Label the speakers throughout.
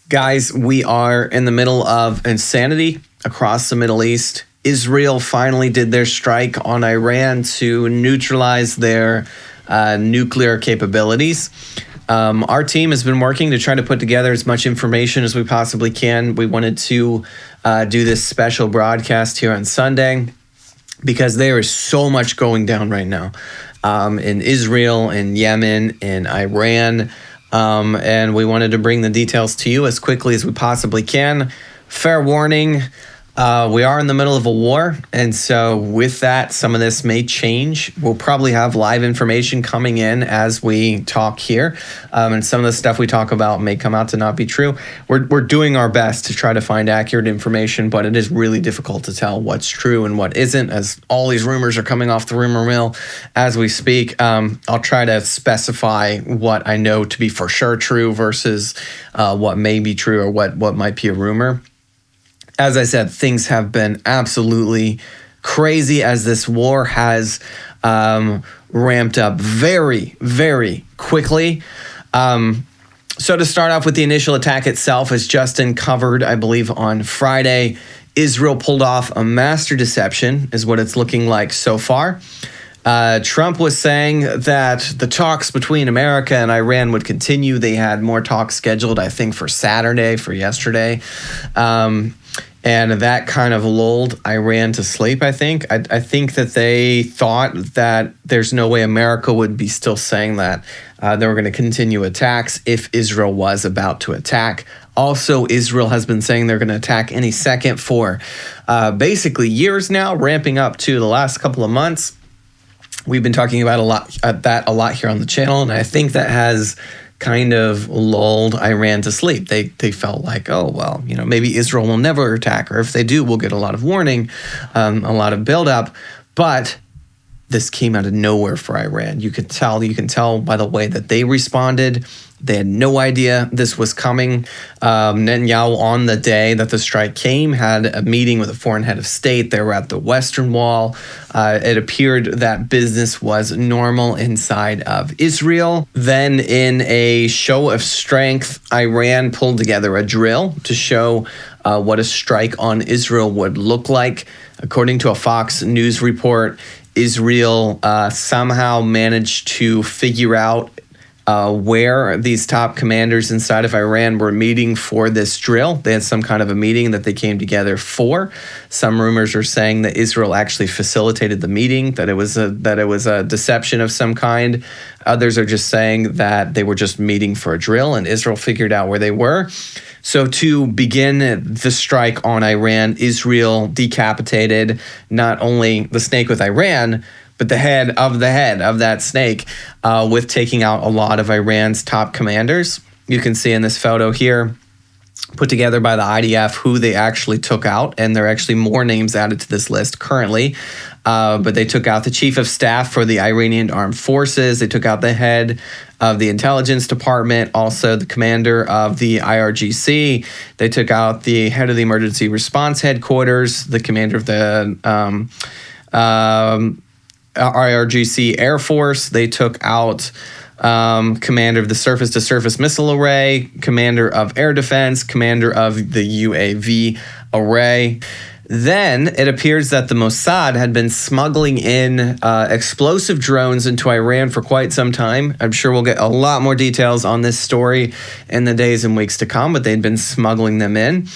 Speaker 1: Guys, we are in the middle of insanity across the Middle East. Israel finally did their strike on Iran to neutralize their nuclear capabilities. Our team has been working to try to put together as much information as we possibly can. We wanted to do this special broadcast here on Sunday because there is so much going down right now in Israel, in Yemen, in Iran. And we wanted to bring the details to you as quickly as we possibly can. Fair warning, we are in the middle of a war, and so with that, some of this may change. We'll probably have live information coming in as we talk here, and some of the stuff we talk about may come out to not be true. We're doing our best to try to find accurate information, but it is really difficult to tell what's true and what isn't, as all these rumors are coming off the rumor mill as we speak. I'll try to specify what I know to be for sure true versus what may be true or what might be a rumor. As I said, things have been absolutely crazy as this war has ramped up very, very quickly. So to start off with the initial attack itself, as Justin covered, I believe, on Friday, Israel pulled off a master deception, is what it's looking like so far. Trump was saying that the talks between America and Iran would continue. They had more talks scheduled, I think, for Saturday, for yesterday. And that kind of lulled Iran to sleep, I think. I think that they thought that there's no way America would be still saying that. They were going to continue attacks if Israel was about to attack. Also, Israel has been saying they're going to attack any second for basically years now, ramping up to the last couple of months. We've been talking about that a lot here on the channel, and I think that has kind of lulled Iran to sleep. They felt like, oh, well, maybe Israel will never attack, or if they do, we'll get a lot of warning, a lot of buildup. But this came out of nowhere for Iran. You can tell by the way that they responded. They had no idea this was coming. Netanyahu, on the day that the strike came, had a meeting with a foreign head of state. They were at the Western Wall. It appeared that business was normal inside of Israel. Then, in a show of strength, Iran pulled together a drill to show what a strike on Israel would look like. According to a Fox News report, Israel somehow managed to figure out where these top commanders inside of Iran were meeting for this drill. They had some kind of a meeting that they came together for. Some rumors are saying that Israel actually facilitated the meeting, that it was a deception of some kind. Others are just saying that they were just meeting for a drill, and Israel figured out where they were. So to begin the strike on Iran, Israel decapitated not only the snake with Iran, but the head of that snake, with taking out a lot of Iran's top commanders. You can see in this photo here, put together by the IDF, who they actually took out, and there are actually more names added to this list currently. But they took out the chief of staff for the Iranian armed forces. They took out the head of the intelligence department, also the commander of the IRGC. They took out the head of the emergency response headquarters, the commander of the IRGC Air Force. They took out commander of the surface-to-surface missile array, commander of air defense, commander of the UAV array. Then it appears that the Mossad had been smuggling in explosive drones into Iran for quite some time. I'm sure we'll get a lot more details on this story in the days and weeks to come, but they'd been smuggling them in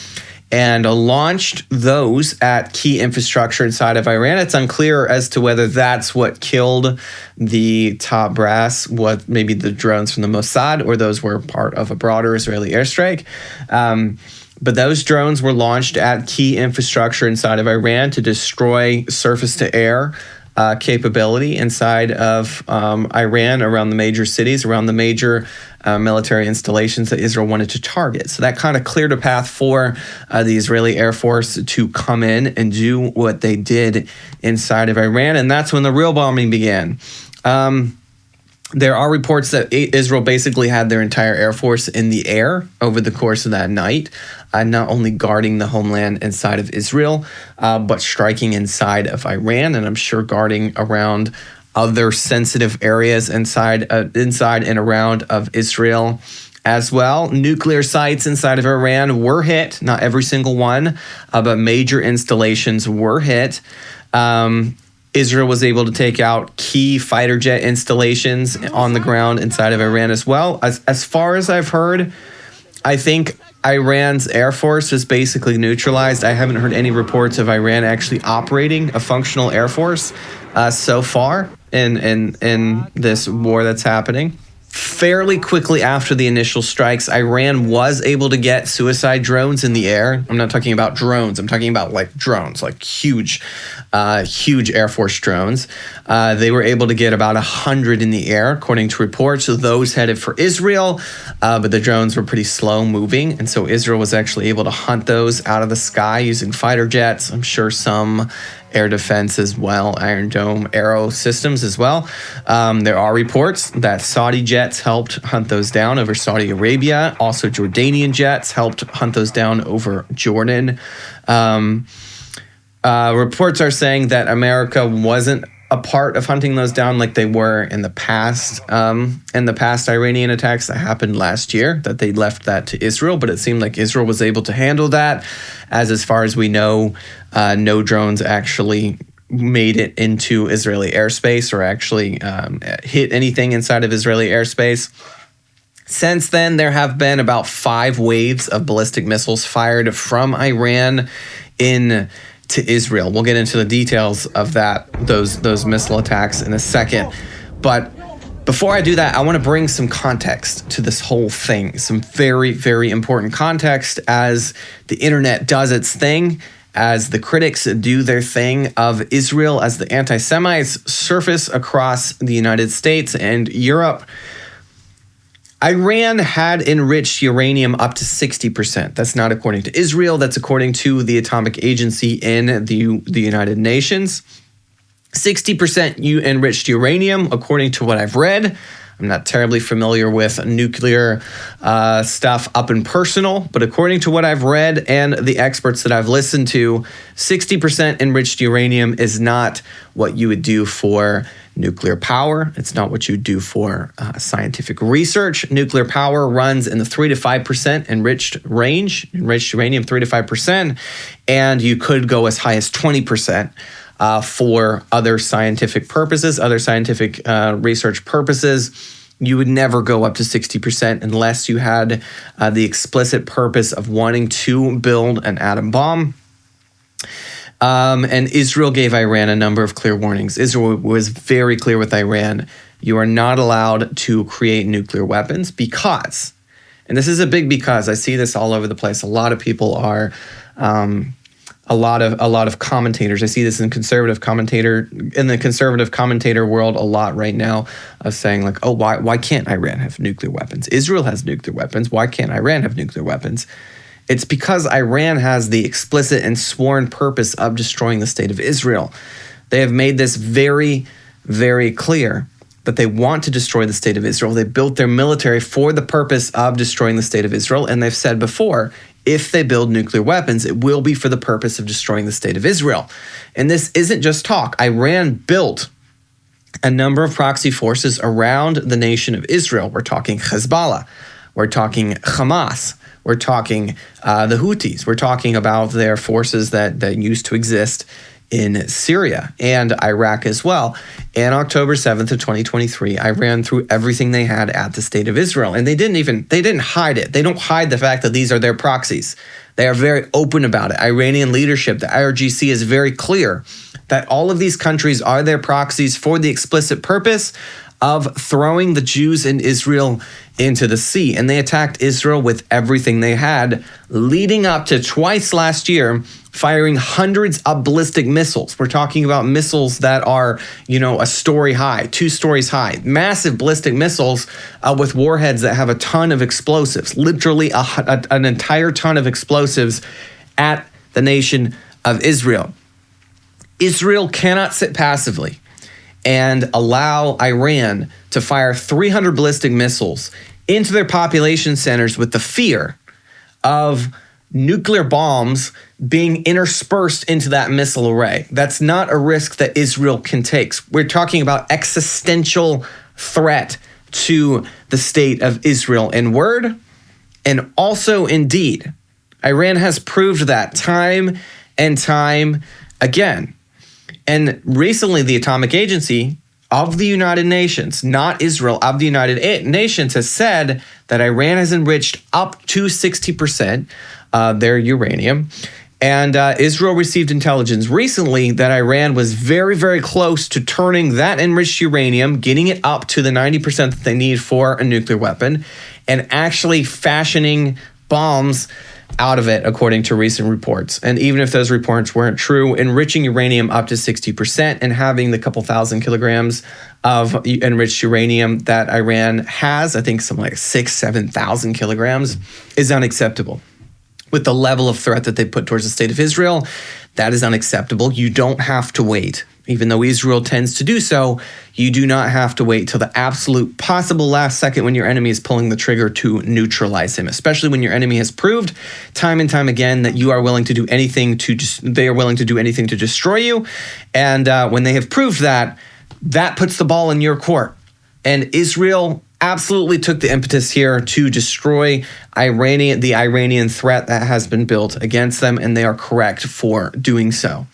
Speaker 1: and launched those at key infrastructure inside of Iran. It's unclear as to whether that's what killed the top brass, what maybe the drones from the Mossad, or those were part of a broader Israeli airstrike. But those drones were launched at key infrastructure inside of Iran to destroy surface-to-air capability inside of Iran, around the major cities, around the major military installations that Israel wanted to target. So that kind of cleared a path for the Israeli Air Force to come in and do what they did inside of Iran. And that's when the real bombing began. There are reports that Israel basically had their entire Air Force in the air over the course of that night, not only guarding the homeland inside of Israel, but striking inside of Iran, and I'm sure guarding around other sensitive areas inside and around of Israel. as well. Nuclear sites inside of Iran were hit, not every single one, but major installations were hit. Israel was able to take out key fighter jet installations on the ground inside of Iran as well. As far as I've heard, I think Iran's Air Force is basically neutralized. I haven't heard any reports of Iran actually operating a functional Air Force so far in this war that's happening. Fairly quickly after the initial strikes, Iran was able to get suicide drones in the air. I'm not talking about drones. I'm talking about like drones, like huge Air Force drones. They were able to get about 100 in the air, according to reports. So those headed for Israel, but the drones were pretty slow moving. And so Israel was actually able to hunt those out of the sky using fighter jets. I'm sure some air defense as well, Iron Dome arrow systems as well. There are reports that Saudi jets helped hunt those down over Saudi Arabia. Also, Jordanian jets helped hunt those down over Jordan. Reports are saying that America wasn't a part of hunting those down like they were in the past. Iranian attacks that happened last year, that they left that to Israel, but it seemed like Israel was able to handle that. As far as we know, no drones actually made it into Israeli airspace or actually hit anything inside of Israeli airspace. Since then, there have been about 5 waves of ballistic missiles fired from Iran to Israel. We'll get into the details of those missile attacks in a second. But before I do that, I want to bring some context to this whole thing. Some very, very important context as the internet does its thing, as the critics do their thing of Israel, as the anti-Semites surface across the United States and Europe. Iran had enriched uranium up to 60%. That's not according to Israel. That's according to the Atomic Agency in the United Nations. 60% enriched uranium, according to what I've read. I'm not terribly familiar with nuclear stuff up and personal, but according to what I've read and the experts that I've listened to, 60% enriched uranium is not what you would do for nuclear power. It's not what you do for scientific research. Nuclear power runs in the 3 to 5% enriched range, enriched uranium 3 to 5%, and you could go as high as 20%. For other scientific purposes, other scientific research purposes. You would never go up to 60% unless you had the explicit purpose of wanting to build an atom bomb. And Israel gave Iran a number of clear warnings. Israel was very clear with Iran. You are not allowed to create nuclear weapons because, and this is a big because, I see this all over the place. A lot of people are... A lot of commentators. I see this in the conservative commentator world a lot right now of saying like, oh, why can't Iran have nuclear weapons? Israel has nuclear weapons. Why can't Iran have nuclear weapons? It's because Iran has the explicit and sworn purpose of destroying the state of Israel. They have made this very, very clear that they want to destroy the state of Israel. They built their military for the purpose of destroying the state of Israel. And they've said before, if they build nuclear weapons, it will be for the purpose of destroying the state of Israel. And this isn't just talk. Iran built a number of proxy forces around the nation of Israel. We're talking Hezbollah. We're talking Hamas. We're talking the Houthis. We're talking about their forces that used to exist in Syria and Iraq as well. And October 7th of 2023, Iran threw everything they had at the state of Israel. And they didn't hide it. They don't hide the fact that these are their proxies. They are very open about it. Iranian leadership, the IRGC, is very clear that all of these countries are their proxies for the explicit purpose of throwing the Jews in Israel into the sea. And they attacked Israel with everything they had, leading up to twice last year, firing hundreds of ballistic missiles. We're talking about missiles that are, a story high, 2 stories high, massive ballistic missiles with warheads that have a ton of explosives, literally an entire ton of explosives at the nation of Israel. Israel cannot sit passively and allow Iran to fire 300 ballistic missiles into their population centers with the fear of nuclear bombs being interspersed into that missile array. That's not a risk that Israel can take. We're talking about existential threat to the state of Israel in word and also in deed. Iran has proved that time and time again. And recently, the Atomic Agency of the United Nations, not Israel, of the United Nations, has said that Iran has enriched up to 60% their uranium. And Israel received intelligence recently that Iran was very, very close to turning that enriched uranium, getting it up to the 90% that they need for a nuclear weapon, and actually fashioning bombs out of it, according to recent reports. And even if those reports weren't true, enriching uranium up to 60% and having the couple thousand kilograms of enriched uranium that Iran has, I think something like 7,000 kilograms, is unacceptable. With the level of threat that they put towards the state of Israel, that is unacceptable. You don't have to wait. Even though Israel tends to do so, you do not have to wait till the absolute possible last second when your enemy is pulling the trigger to neutralize him, especially when your enemy has proved time and time again that you are willing to do anything they are willing to do anything to destroy you. And when they have proved that, that puts the ball in your court. And Israel absolutely took the impetus here to destroy the Iranian threat that has been built against them, and they are correct for doing so.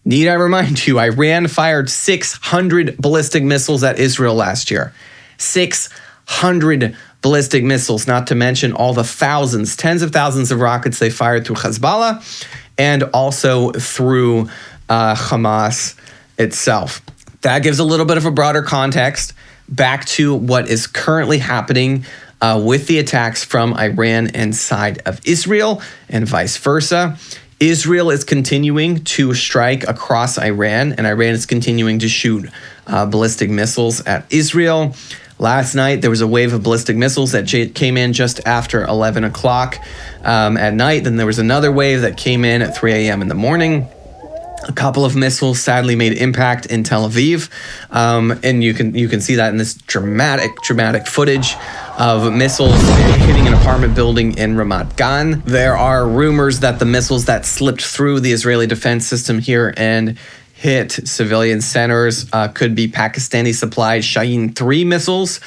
Speaker 1: Need I remind you, Iran fired 600 ballistic missiles at Israel last year. 600 ballistic missiles, not to mention all the thousands, tens of thousands of rockets they fired through Hezbollah and also through Hamas itself. That gives a little bit of a broader context back to what is currently happening with the attacks from Iran inside of Israel and vice versa. Israel is continuing to strike across Iran, and Iran is continuing to shoot ballistic missiles at Israel. Last night, there was a wave of ballistic missiles that came in just after 11 o'clock at night. Then there was another wave that came in at 3 a.m. in the morning. A couple of missiles sadly made impact in Tel Aviv, and you can see that in this dramatic footage of missiles hitting an apartment building in Ramat Gan. There are rumors that the missiles that slipped through the Israeli defense system here and hit civilian centers could be Pakistani-supplied Shaheen 3 missiles,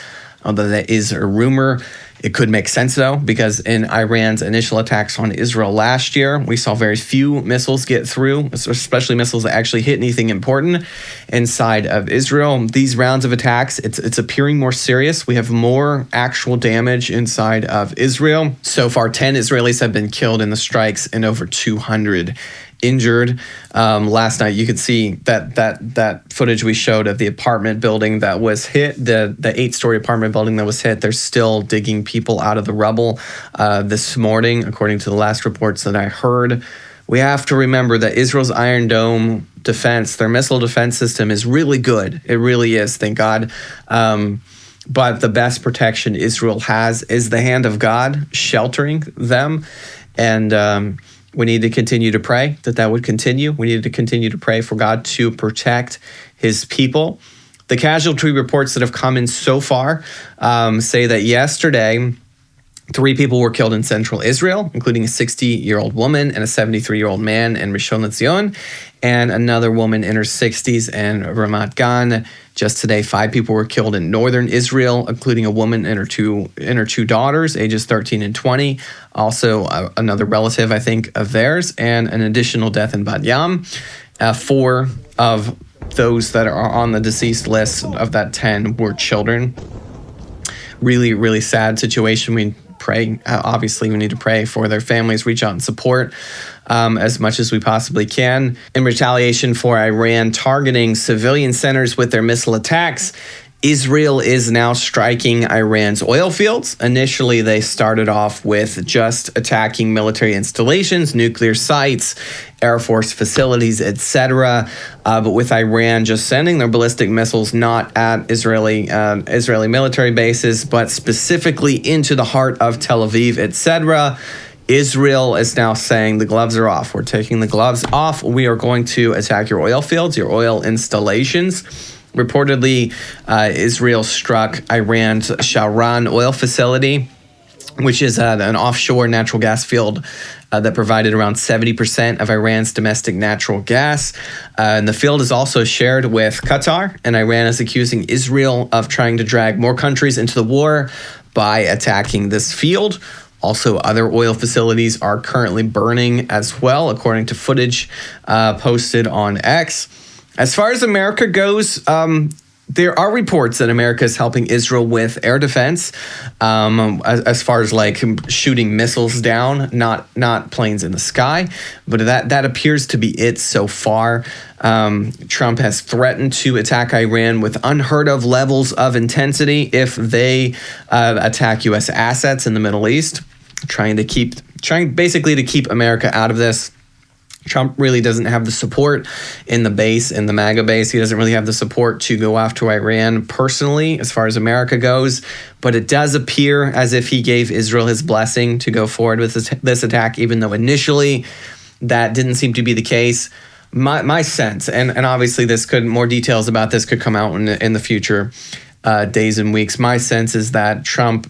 Speaker 1: although that is a rumor. It could make sense, though, because in Iran's initial attacks on Israel last year, we saw very few missiles get through, especially missiles that actually hit anything important inside of Israel. These rounds of attacks, it's appearing more serious. We have more actual damage inside of Israel. So far, 10 Israelis have been killed in the strikes and over 200 injured. Last night, you could see that footage we showed of the apartment building that was hit, the 8-story apartment building that was hit. They're still digging people out of the rubble this morning, according to the last reports that I heard. We have to remember that Israel's Iron Dome defense, their missile defense system, is really good. It really is, thank God. But the best protection Israel has is the hand of God sheltering them. And we need to continue to pray that would continue. We need to continue to pray for God to protect his people. The casualty reports that have come in so far say that yesterday, 3 people were killed in central Israel, including a 60-year-old woman and a 73-year-old man in Rishon LeZion, and another woman in her 60s in Ramat Gan. Just today, 5 people were killed in northern Israel, including a woman and her two daughters, ages 13 and 20. Also, another relative, I think, of theirs, and an additional death in Bat Yam. 4 of those that are on the deceased list of that 10 were children. Really, really sad situation. We pray. Obviously, we need to pray for their families, reach out and support as much as we possibly can. In retaliation for Iran targeting civilian centers with their missile attacks, Israel is now striking Iran's oil fields. Initially, they started off with just attacking military installations, nuclear sites, Air Force facilities, etc. But with Iran just sending their ballistic missiles not at Israeli military bases, but specifically into the heart of Tel Aviv, etc., Israel is now saying the gloves are off. We're taking the gloves off. We are going to attack your oil fields, your oil installations. Reportedly, Israel struck Iran's Shahran oil facility which is an offshore natural gas field that provided around 70% of Iran's domestic natural gas. And the field is also shared with Qatar, and Iran is accusing Israel of trying to drag more countries into the war by attacking this field. Also, other oil facilities are currently burning as well, according to footage posted on X. As far as America goes, there are reports that America is helping Israel with air defense, as far as like shooting missiles down, not planes in the sky. But that appears to be it so far. Trump has threatened to attack Iran with unheard of levels of intensity if they attack U.S. assets in the Middle East, trying basically to keep America out of this. Trump really doesn't have the support in the base, in the MAGA base. He doesn't really have the support to go after Iran personally, as far as America goes. But it does appear as if he gave Israel his blessing to go forward with this attack, even though initially that didn't seem to be the case. My sense, and obviously more details about this could come out in the future days and weeks. My sense is that Trump,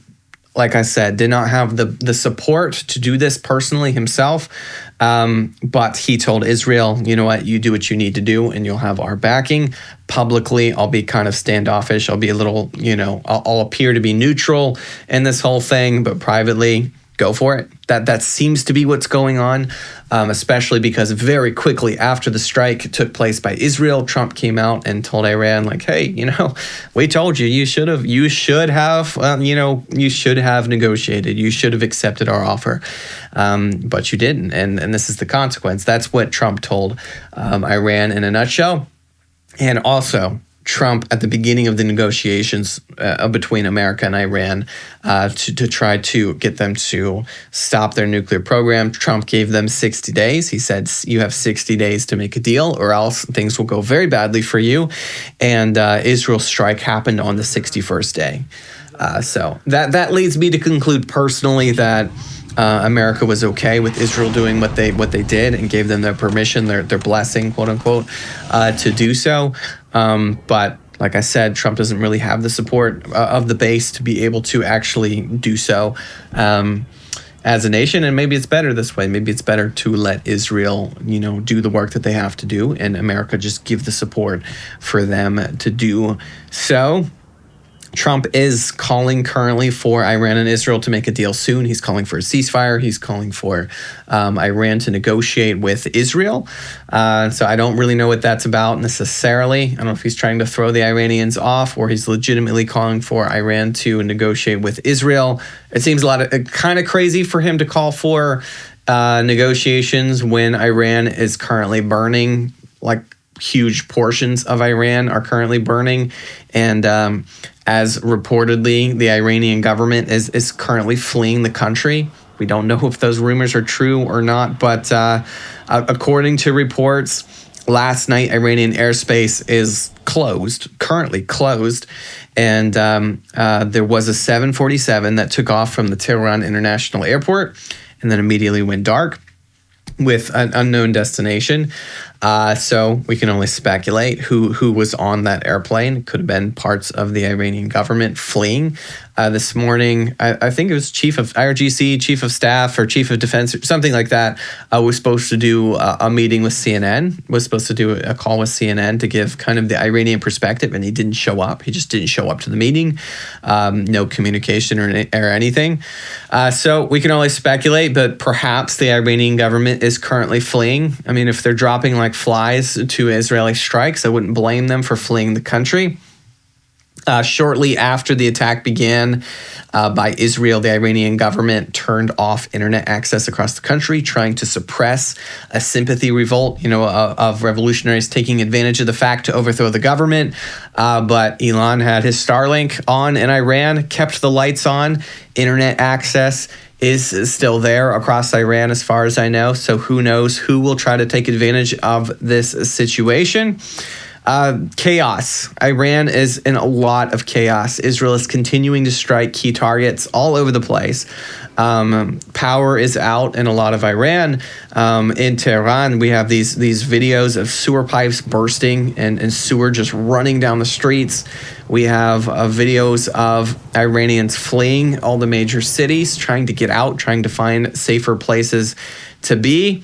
Speaker 1: like I said, did not have the support to do this personally himself. But he told Israel, you know what, you do what you need to do and you'll have our backing. Publicly, I'll be kind of standoffish. I'll be a little, I'll appear to be neutral in this whole thing, but privately, go for it. That seems to be what's going on, especially because very quickly after the strike took place by Israel, Trump came out and told Iran, like, hey, we told you, you should have negotiated. You should have accepted our offer, but you didn't. And this is the consequence. That's what Trump told Iran in a nutshell. And also, Trump, at the beginning of the negotiations between America and Iran to try to get them to stop their nuclear program, Trump gave them 60 days. He said, you have 60 days to make a deal or else things will go very badly for you. And Israel's strike happened on the 61st day. So that leads me to conclude personally that America was okay with Israel doing what they did and gave them their permission, their blessing, quote unquote, to do so. But like I said, Trump doesn't really have the support of the base to be able to actually do so as a nation. And maybe it's better this way. Maybe it's better to let Israel, do the work that they have to do, and America just give the support for them to do so. Trump is calling currently for Iran and Israel to make a deal soon. He's calling for a ceasefire. He's calling for Iran to negotiate with Israel. So I don't really know what that's about necessarily. I don't know if he's trying to throw the Iranians off or he's legitimately calling for Iran to negotiate with Israel. It seems kind of crazy for him to call for negotiations when Iran is currently burning, like huge portions of Iran are currently burning. And as reportedly, the Iranian government is currently fleeing the country. We don't know if those rumors are true or not, but according to reports, last night Iranian airspace is currently closed, and there was a 747 that took off from the Tehran International Airport and then immediately went dark with an unknown destination. So we can only speculate who was on that airplane. It could have been parts of the Iranian government fleeing. This morning, I think it was chief of IRGC, chief of staff, or chief of defense, or something like that, was supposed to do a meeting with CNN, was supposed to do a call with CNN to give kind of the Iranian perspective, and he didn't show up. He just didn't show up to the meeting. No communication or anything. So we can only speculate, but perhaps the Iranian government is currently fleeing. I mean, if they're dropping like flies to Israeli strikes, I wouldn't blame them for fleeing the country. Shortly after the attack began by Israel, the Iranian government turned off internet access across the country, trying to suppress a sympathy revolt, of revolutionaries taking advantage of the fact to overthrow the government. But Elon had his Starlink on in Iran, kept the lights on. Internet access is still there across Iran, as far as I know. So who knows who will try to take advantage of this situation. Chaos. Iran is in a lot of chaos. Israel is continuing to strike key targets all over the place. Power is out in a lot of Iran. In Tehran, we have these videos of sewer pipes bursting and sewer just running down the streets. We have videos of Iranians fleeing all the major cities, trying to get out, trying to find safer places to be.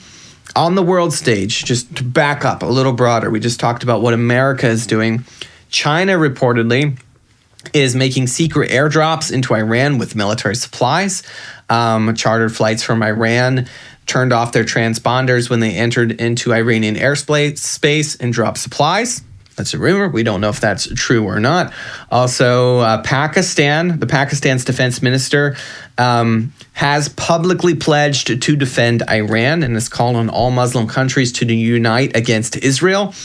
Speaker 1: On the world stage, just to back up a little broader, we just talked about what America is doing. China reportedly is making secret airdrops into Iran with military supplies. Chartered flights from Iran turned off their transponders when they entered into Iranian airspace and dropped supplies. That's a rumor. We don't know if that's true or not. Also, Pakistan's defense minister has publicly pledged to defend Iran and has called on all Muslim countries to unite against Israel.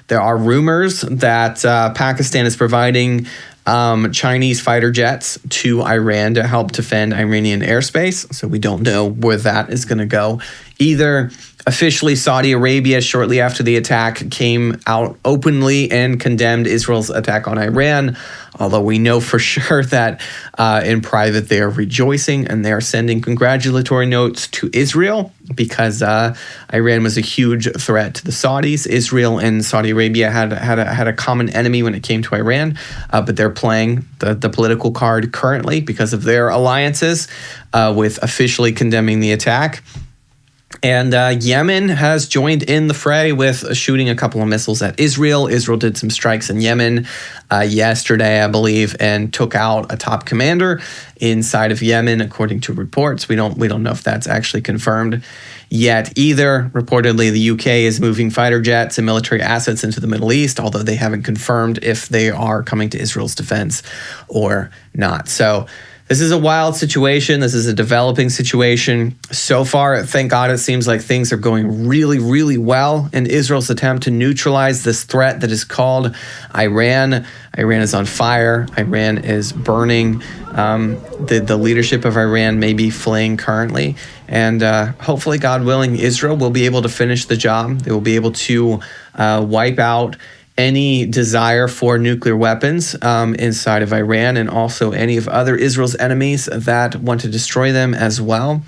Speaker 1: There are rumors that Pakistan is providing Chinese fighter jets to Iran to help defend Iranian airspace. So we don't know where that is going to go. Either officially, Saudi Arabia, shortly after the attack, came out openly and condemned Israel's attack on Iran, although we know for sure that in private they are rejoicing and they are sending congratulatory notes to Israel because Iran was a huge threat to the Saudis. Israel and Saudi Arabia had a common enemy when it came to Iran, but they're playing the political card currently because of their alliances with officially condemning the attack. And Yemen has joined in the fray with shooting a couple of missiles at Israel. Israel did some strikes in Yemen yesterday, I believe, and took out a top commander inside of Yemen, according to reports. We don't know if that's actually confirmed yet either. Reportedly, the UK is moving fighter jets and military assets into the Middle East, although they haven't confirmed if they are coming to Israel's defense or not. So this is a wild situation. This is a developing situation. So far, thank God, it seems like things are going really, really well in Israel's attempt to neutralize this threat that is called Iran. Iran is on fire. Iran is burning. The leadership of Iran may be fleeing currently. And hopefully, God willing, Israel will be able to finish the job. They will be able to wipe out any desire for nuclear weapons inside of Iran, and also any of other Israel's enemies that want to destroy them as well.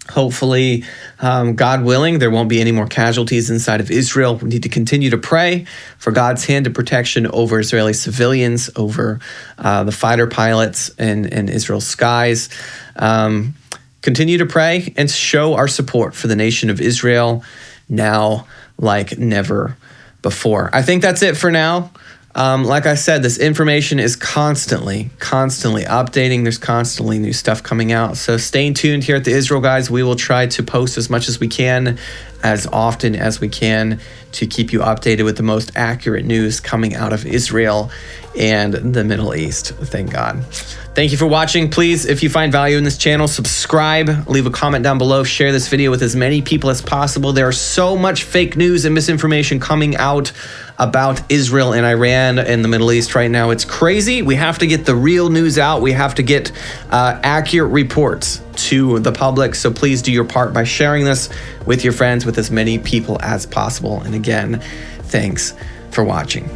Speaker 1: Hopefully, God willing, there won't be any more casualties inside of Israel. We need to continue to pray for God's hand of protection over Israeli civilians, over the fighter pilots in Israel's skies. Continue to pray and show our support for the nation of Israel now like never before. I think that's it for now. Like I said, this information is constantly updating. There's constantly new stuff coming out. So stay tuned here at the Israel Guys. We will try to post as much as we can, as often as we can, to keep you updated with the most accurate news coming out of Israel and the Middle East. Thank God. Thank you for watching. Please, if you find value in this channel, subscribe, leave a comment down below, share this video with as many people as possible. There is so much fake news and misinformation coming out about Israel and Iran and the Middle East right now. It's crazy. We have to get the real news out. We have to get accurate reports to the public. So please do your part by sharing this with your friends, with as many people as possible. And again, thanks for watching.